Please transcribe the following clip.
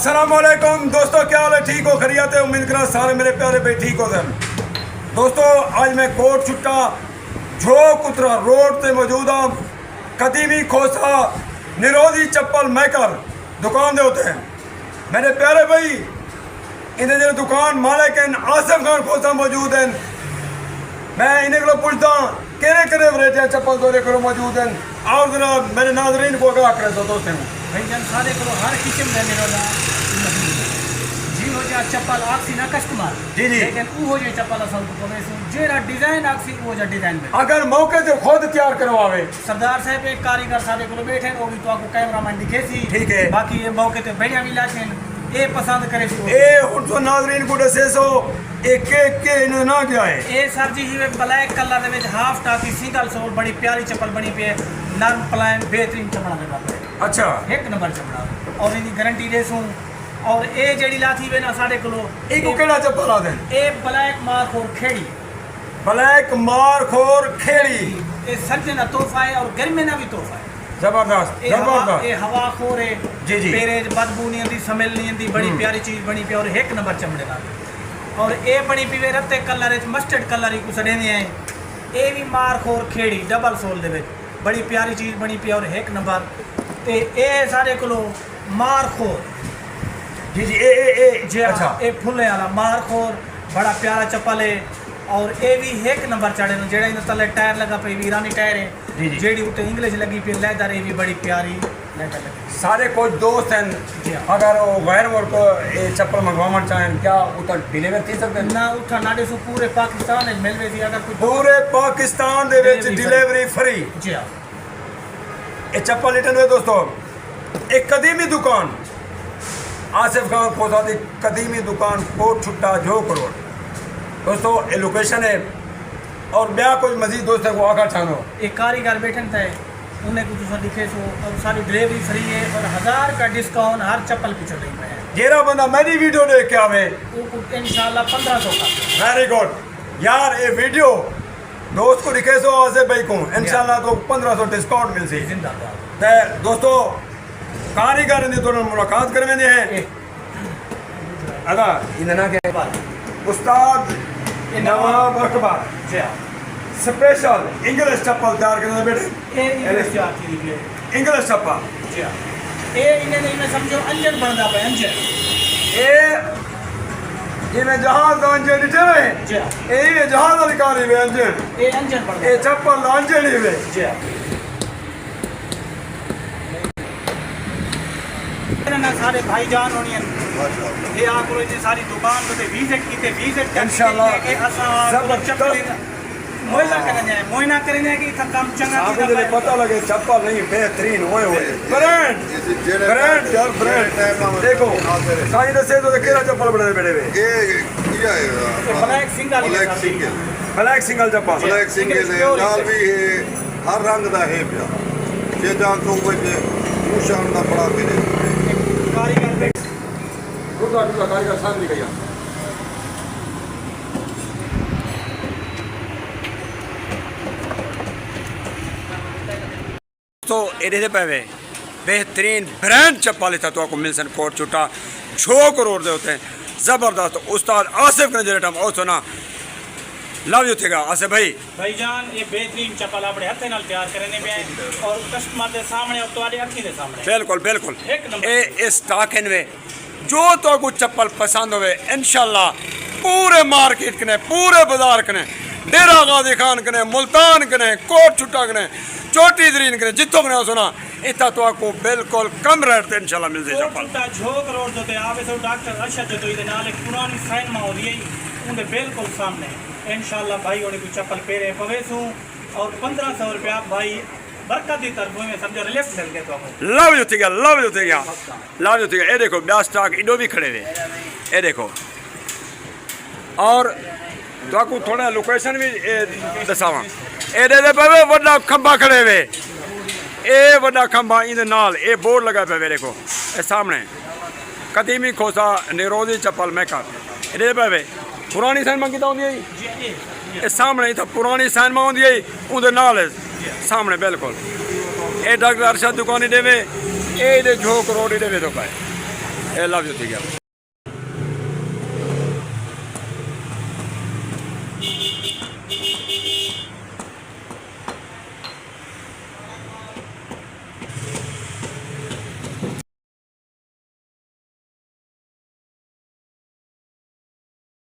अस्सलामुअलैकुम दोस्तों, क्या हाल है? ठीक हो? खैरियत है? उम्मीद करा सारे मेरे प्यारे भाई ठीक हो सन। दोस्तों आज मैं कोट छुट्टा झोक उतरा रोड से मौजूद हाँ। कदीमी खोसा निरोधी चप्पल मेकर दुकान दे होते हैं मेरे प्यारे भाई। इन्हें जो दुकान मालिक हैं आसिफ खान खोसा मौजूद हैं। मैं इन्हें को पूछता केरे केरे वैरायटी चप्पल दौरे करो मौजूद हैं और जरा मेरे नाजरीन को आगाह करें तो दोस्तों भाई जान सारे को हर किस्म का निरोधा जी हो जा चप्पल आखसी ना कस्टमर जी जी लेकिन वो हो जाए चप्पल असल को पवे सो जेरा डिजाइन आखसी वो जा डिजाइन में अगर मौके से खुद तैयार करवावे सरदार साहब एक कारीगर सारे को बैठे वो भी तो आपको कैमरामैन दिखे सी ठीक है। बाकी ये मौके ते बढ़िया भी लाचे ए पसंद करे सो ए हुन तो नाजरीन को दसे सो एक के इन्हें ना क्या है ए सर जी ये ब्लैक कलर दे विच हाफ टाकी सिंगल सोल बड़ी प्यारी चप्पल बनी पे नरम प्लान बेहतरीन चमड़ा दे बात अच्छा एक नंबर चमड़ा और इनकी गारंटी देसूं और ए जेडी लाथी वे ना साडे कोलो इको केड़ा चप्पल आ देन ए ब्लैक मार्क और खेड़ी ब्लैक मारखोर खेड़ी ए सर्दी ना तोहफा है और गर्मी ना भी तोहफा है जबरदस्त ए जबरदस्त हवा खोर है जी जी पेरेज बदबू नहीं आती स्मेल नहीं आती बड़ी प्यारी चीज बनी पे और एक नंबर चमड़े दा और ए बनी पीवे रत्ते कलर मस्टर्ड कलर ही कुछ देने हैं ए भी मारखोर खेड़ी डबल सोल दे विच बड़ी प्यारी चीज बनी पे और एक नंबर ते ए सारे कोलो मारखोर जी जी ए जी अच्छा ए फुले वाला मारखोर बड़ा प्यारा चप्पल है और ए भी एक नंबर चढ़े नो जेड़ा इन तले टायर लगा पे वीरानी टायर जी है जी। जेडी उते इंग्लिश लगी पे लेदर ए भी बड़ी प्यारी लेदर लगी सारे कुछ दोस्त हैं जी हाँ। अगर वो गैर मुल्क ये चप्पल मंगवाना चाहें क्या उतर डिलीवर थी सकते हैं ना उठा नाडे सु पूरे पाकिस्तान में मिलवे दी अगर कोई पूरे पाकिस्तान दे विच डिलीवरी फ्री जी हां ये चप्पल रिटर्न हुए दोस्तों। एक कदीमी दुकान आसिफ खान खोसा की कदीमी दुकान कोट छुट्टा झोक रोड दोस्तों ये लोकेशन है और ब्याह कुछ मजीद दोस्तों को आकर छानो एक कारीगर बैठन थे उन्हें कुछ उसने दिखे सो और सारी डिलीवरी फ्री है और 1000 का डिस्काउंट हर चप्पल पे चल रही है जेरा बंदा मेरी वीडियो देख के आवे वो इंशाल्लाह 1500 का वेरी गुड यार ये वीडियो दोस्त को दिखे सो आसिफ भाई को इंशाल्लाह तो 1500 डिस्काउंट मिल सी जिंदाबाद ते दोस्तों कारीगर ने तो मुलाकात करवेंगे हैं अदा इन्हें ना क्या उस्ताद नवाब अकबर जी हां स्पेशल इंग्लिश चप्पल तैयार करने बेटे ए इंग्लिश आती है इंग्लिश चप्पल जी हां ए इन्हें नहीं मैं समझो अंजन बनदा पे अंजन ये में जहाज अंजन डिटे में जी हां ये जहाज अधिकारी में अंजन ए अंजन बनदा ये चप्पल अंजन ही में जी हां ना सारे भाईजान होनी ये आप लोग सारी दुकान पे विजिट कीते इंशाल्लाह के जबरदस्त मोइना करेंगे कि काम चंगा आपको जो पता लगे चप्पल नहीं बेहतरीन होए ब्रांड यार ब्रांड देखो साईं दसे तो केरा चप्पल बड़े बेटे वे ब्लैक सिंगल चप्पल ब्लैक सिंगल है लाल भी है हर रंग दा है पिया जे जान तो कोई निशान दा बड़ा मेरे कारीगर रुका कारीगर सामने गया तो ये पे बेहतरीन ब्रांड चप्पल था तो आपको मिल सन कोट छुट्टा झोक रोड दे होते हैं जबरदस्त उस्ताद आसिफ ने जो और सुना लव यू थेगा आसिफ भाईजान ये बेहतरीन चप्पल अपने हाथ नाल तैयार करने पे और कस्टमर के सामने और तुम्हारी अखी के सामने बिल्कुल बिल्कुल एक नंबर ए इस स्टॉक में जो तो कुछ चप्पल पसंद होवे इंशाल्लाह पूरे मार्केट कने पूरे बाजार कने डेरा गाजी खान कने मुल्तान कने कोट छुट्टा कने चोटी दरीन कने जितो कने सुना इतना तो आपको बिल्कुल कम रेट पे इंशाल्लाह मिल जाए चप्पल झोक रोड जो आवे सो डॉक्टर अरशद जो इधर नाल एक पुरानी साइन मा हो रही है उनके बिल्कुल सामने इंशाल्लाह भाई उन्हें कुछ चप्पल पेरे पवेसू और 1500 रुपया भाई बरकत दी तरफ में समझो रिलीफ मिल गया तो लव यू थिगा ये देखो ब्याह स्टॉक इडो भी खड़े हुए ये देखो और तो आपको थोड़ा लोकेशन भी दसावा ए दे पे बड़ा खंबा खड़े हुए ए बड़ा खंबा इन नाल ए बोर्ड लगा पे देखो ए सामने कदीमी खोसा निरोधी चप्पल मेकर ये पे पुरानी साइन मंगी होंगी ये सामने इतना पुरानी साइन में होंगी उनके नाल सामने बिल्कुल ये डॉक्टर अरशद दुकानी देवे ये झोक रोड देवे तो पाए आई लव यू ठीक है।